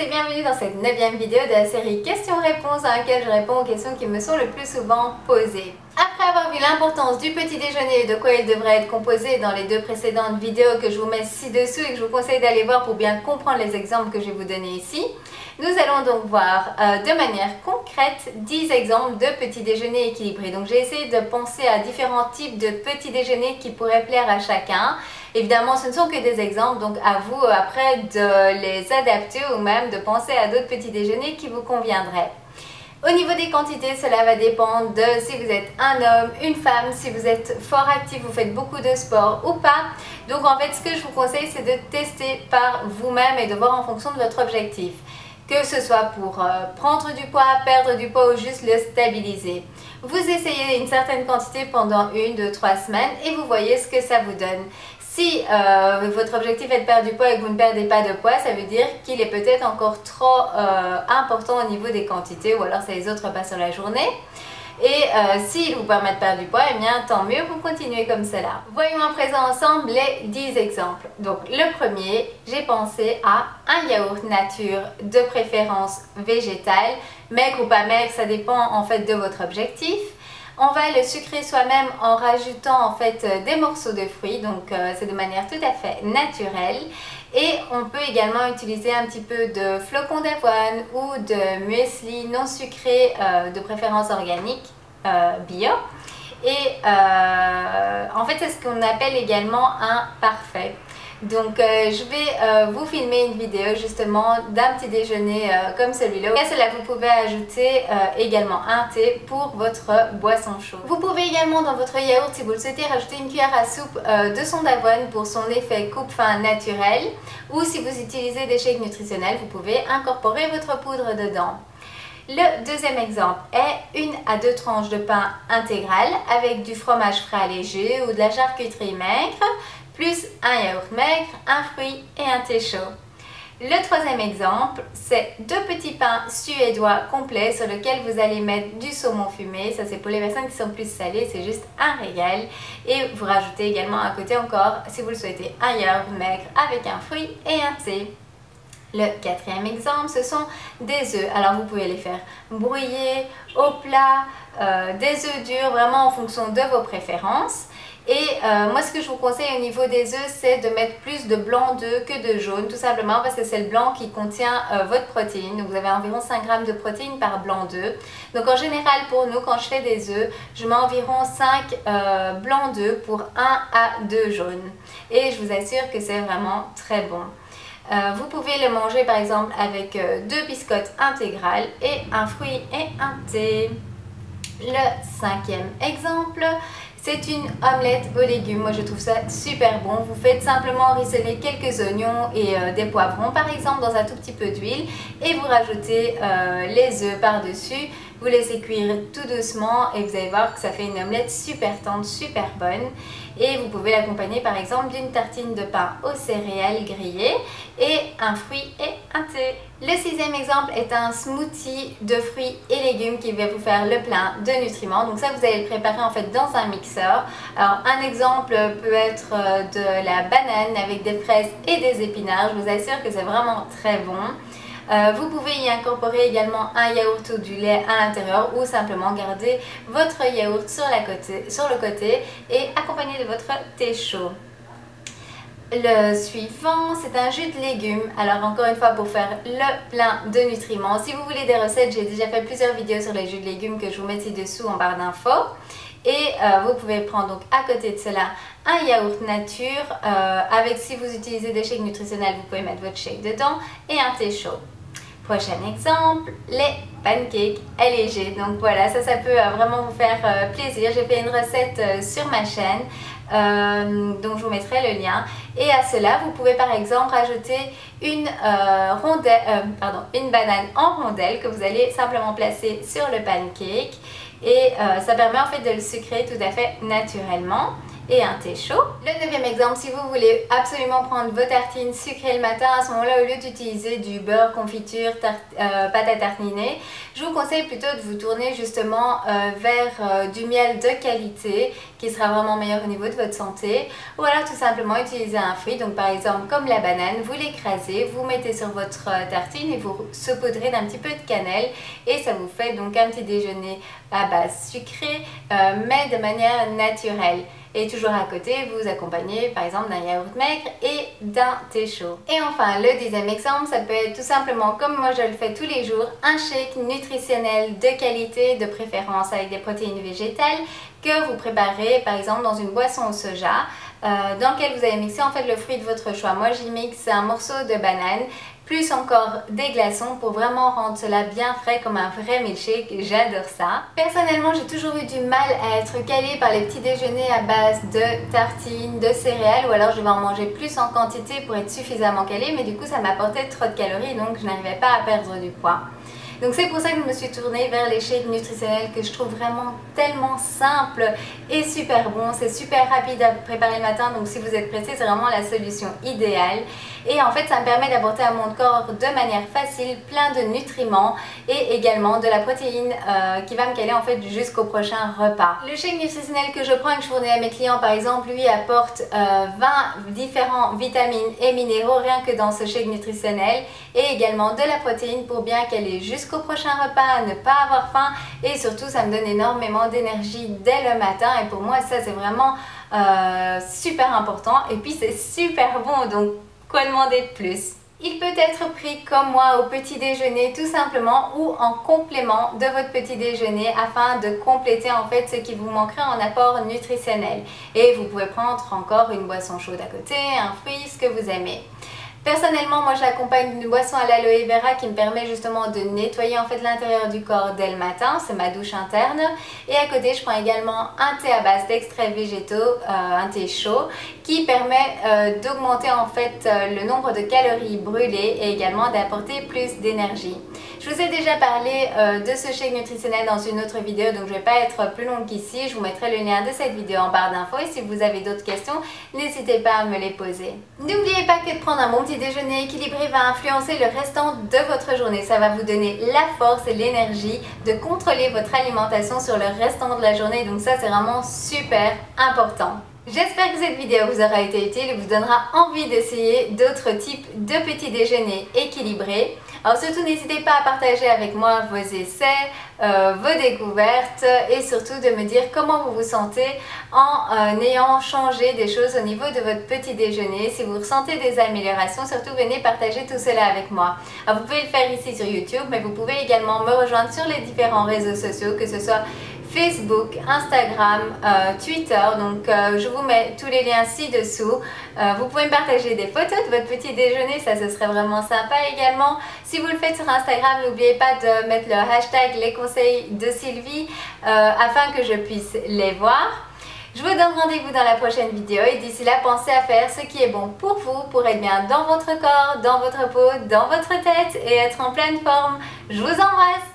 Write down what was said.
et bienvenue dans cette 9e vidéo de la série questions-réponses dans laquelle je réponds aux questions qui me sont le plus souvent posées. Après avoir vu l'importance du petit déjeuner et de quoi il devrait être composé dans les deux précédentes vidéos que je vous mets ci-dessous et que je vous conseille d'aller voir pour bien comprendre les exemples que je vais vous donner ici, nous allons donc voir de manière concrète 10 exemples de petits déjeuners équilibrés. Donc j'ai essayé de penser à différents types de petits déjeuners qui pourraient plaire à chacun. Évidemment, ce ne sont que des exemples, donc à vous après de les adapter ou même de penser à d'autres petits déjeuners qui vous conviendraient. Au niveau des quantités, cela va dépendre de si vous êtes un homme, une femme, si vous êtes fort actif, vous faites beaucoup de sport ou pas. Donc en fait, ce que je vous conseille, c'est de tester par vous-même et de voir en fonction de votre objectif. Que ce soit pour prendre du poids, perdre du poids ou juste le stabiliser. Vous essayez une certaine quantité pendant 1, 2, 3 semaines et vous voyez ce que ça vous donne. Si votre objectif est de perdre du poids et que vous ne perdez pas de poids, ça veut dire qu'il est peut-être encore trop important au niveau des quantités ou alors c'est les autres repas sur la journée. Et s'il vous permet de perdre du poids, eh bien tant mieux, vous continuez comme cela. Voyons à présent ensemble les 10 exemples. Donc le premier, j'ai pensé à un yaourt nature, de préférence végétal, maigre ou pas maigre, ça dépend en fait de votre objectif. On va le sucrer soi-même en rajoutant en fait des morceaux de fruits, donc c'est de manière tout à fait naturelle. Et on peut également utiliser un petit peu de flocons d'avoine ou de muesli non sucré, de préférence organique, bio. Et en fait c'est ce qu'on appelle également un parfait. Donc je vais vous filmer une vidéo justement d'un petit déjeuner comme celui-là. À cela vous pouvez ajouter également un thé pour votre boisson chaude. Vous pouvez également dans votre yaourt, si vous le souhaitez, rajouter une cuillère à soupe de son d'avoine pour son effet coupe-faim naturel. Ou si vous utilisez des shakes nutritionnels, vous pouvez incorporer votre poudre dedans. Le deuxième exemple est 1 à 2 tranches de pain intégral avec du fromage frais allégé ou de la charcuterie maigre, plus un yaourt maigre, un fruit et un thé chaud. Le troisième exemple, c'est 2 petits pains suédois complets sur lesquels vous allez mettre du saumon fumé. Ça c'est pour les personnes qui sont plus salées, c'est juste un régal. Et vous rajoutez également à côté encore, si vous le souhaitez, un yaourt maigre avec un fruit et un thé. Le quatrième exemple, ce sont des œufs. Alors vous pouvez les faire brouiller au plat, des œufs durs, vraiment en fonction de vos préférences. Et moi ce que je vous conseille au niveau des œufs, c'est de mettre plus de blanc d'œuf que de jaune, tout simplement parce que c'est le blanc qui contient votre protéine. Donc vous avez environ 5 grammes de protéines par blanc d'œuf. Donc en général pour nous, quand je fais des œufs, je mets environ 5 blancs d'œufs pour 1 à 2 jaunes. Et je vous assure que c'est vraiment très bon. Vous pouvez le manger par exemple avec 2 biscottes intégrales et un fruit et un thé. Le cinquième exemple, c'est une omelette aux légumes. Moi je trouve ça super bon. Vous faites simplement rissoler quelques oignons et des poivrons par exemple dans un tout petit peu d'huile et vous rajoutez les œufs par-dessus. Vous laissez cuire tout doucement et vous allez voir que ça fait une omelette super tendre, super bonne. Et vous pouvez l'accompagner par exemple d'une tartine de pain aux céréales grillées et un fruit et un thé. Le sixième exemple est un smoothie de fruits et légumes qui va vous faire le plein de nutriments. Donc ça vous allez le préparer en fait dans un mixeur. Alors un exemple peut être de la banane avec des fraises et des épinards. Je vous assure que c'est vraiment très bon. Vous pouvez y incorporer également un yaourt ou du lait à l'intérieur ou simplement garder votre yaourt sur le côté et accompagner de votre thé chaud. Le suivant, c'est un jus de légumes. Alors encore une fois, pour faire le plein de nutriments. Si vous voulez des recettes, j'ai déjà fait plusieurs vidéos sur les jus de légumes que je vous mets ci-dessous en barre d'infos. Et vous pouvez prendre donc à côté de cela un yaourt nature avec, si vous utilisez des shakes nutritionnels, vous pouvez mettre votre shake dedans et un thé chaud. Prochain exemple, les pancakes allégés. Donc voilà, ça peut vraiment vous faire plaisir. J'ai fait une recette sur ma chaîne, donc je vous mettrai le lien. Et à cela, vous pouvez par exemple rajouter une banane en rondelle que vous allez simplement placer sur le pancake. Et ça permet en fait de le sucrer tout à fait naturellement. et un thé chaud. Le 9e exemple, si vous voulez absolument prendre vos tartines sucrées le matin, à ce moment-là, au lieu d'utiliser du beurre, confiture, pâte à tartiner, je vous conseille plutôt de vous tourner justement vers du miel de qualité qui sera vraiment meilleur au niveau de votre santé, ou alors tout simplement utiliser un fruit, donc par exemple comme la banane, vous l'écrasez, vous mettez sur votre tartine et vous saupoudrez d'un petit peu de cannelle et ça vous fait donc un petit déjeuner à base sucrée mais de manière naturelle. Et toujours à côté, vous accompagnez par exemple d'un yaourt maigre et d'un thé chaud. Et enfin, le 10e exemple, ça peut être tout simplement, comme moi je le fais tous les jours, un shake nutritionnel de qualité, de préférence avec des protéines végétales, que vous préparez par exemple dans une boisson au soja, dans laquelle vous allez mixer en fait le fruit de votre choix. Moi j'y mixe un morceau de banane, plus encore des glaçons pour vraiment rendre cela bien frais comme un vrai milkshake. J'adore ça. Personnellement, j'ai toujours eu du mal à être calée par les petits déjeuners à base de tartines, de céréales, ou alors je vais en manger plus en quantité pour être suffisamment calée, mais du coup ça m'apportait trop de calories, donc je n'arrivais pas à perdre du poids. Donc c'est pour ça que je me suis tournée vers les shakes nutritionnels que je trouve vraiment tellement simples et super bons. C'est super rapide à préparer le matin, donc si vous êtes pressé, c'est vraiment la solution idéale. Et en fait, ça me permet d'apporter à mon corps de manière facile plein de nutriments et également de la protéine qui va me caler en fait jusqu'au prochain repas. Le shake nutritionnel que je prends et que je fournis à mes clients, par exemple, lui apporte 20 différents vitamines et minéraux rien que dans ce shake nutritionnel, et également de la protéine pour bien caler jusqu'au prochain repas, ne pas avoir faim, et surtout ça me donne énormément d'énergie dès le matin, et pour moi ça c'est vraiment super important, et puis c'est super bon, donc quoi demander de plus? Il peut être pris comme moi au petit déjeuner tout simplement, ou en complément de votre petit déjeuner afin de compléter en fait ce qui vous manquerait en apport nutritionnel. Et vous pouvez prendre encore une boisson chaude à côté, un fruit, ce que vous aimez. Personnellement, moi je l'accompagne d'une boisson à l'aloe vera qui me permet justement de nettoyer en fait l'intérieur du corps dès le matin, c'est ma douche interne. Et à côté, je prends également un thé à base d'extraits végétaux, un thé chaud, qui permet d'augmenter en fait le nombre de calories brûlées et également d'apporter plus d'énergie. Je vous ai déjà parlé de ce shake nutritionnel dans une autre vidéo, donc je ne vais pas être plus longue qu'ici. Je vous mettrai le lien de cette vidéo en barre d'infos et si vous avez d'autres questions, n'hésitez pas à me les poser. N'oubliez pas que de prendre un bon petit déjeuner équilibré va influencer le restant de votre journée. Ça va vous donner la force et l'énergie de contrôler votre alimentation sur le restant de la journée, donc ça c'est vraiment super important. J'espère que cette vidéo vous aura été utile et vous donnera envie d'essayer d'autres types de petits déjeuners équilibrés. Alors surtout n'hésitez pas à partager avec moi vos essais, vos découvertes et surtout de me dire comment vous vous sentez en ayant changé des choses au niveau de votre petit déjeuner. Si vous ressentez des améliorations, surtout venez partager tout cela avec moi. Alors, vous pouvez le faire ici sur YouTube, mais vous pouvez également me rejoindre sur les différents réseaux sociaux, que ce soit Facebook, Instagram, Twitter, donc je vous mets tous les liens ci-dessous. Vous pouvez me partager des photos de votre petit déjeuner, ça ce serait vraiment sympa également. Si vous le faites sur Instagram, n'oubliez pas de mettre le hashtag les conseils de Sylvie afin que je puisse les voir. Je vous donne rendez-vous dans la prochaine vidéo et d'ici là, pensez à faire ce qui est bon pour vous, pour être bien dans votre corps, dans votre peau, dans votre tête et être en pleine forme. Je vous embrasse!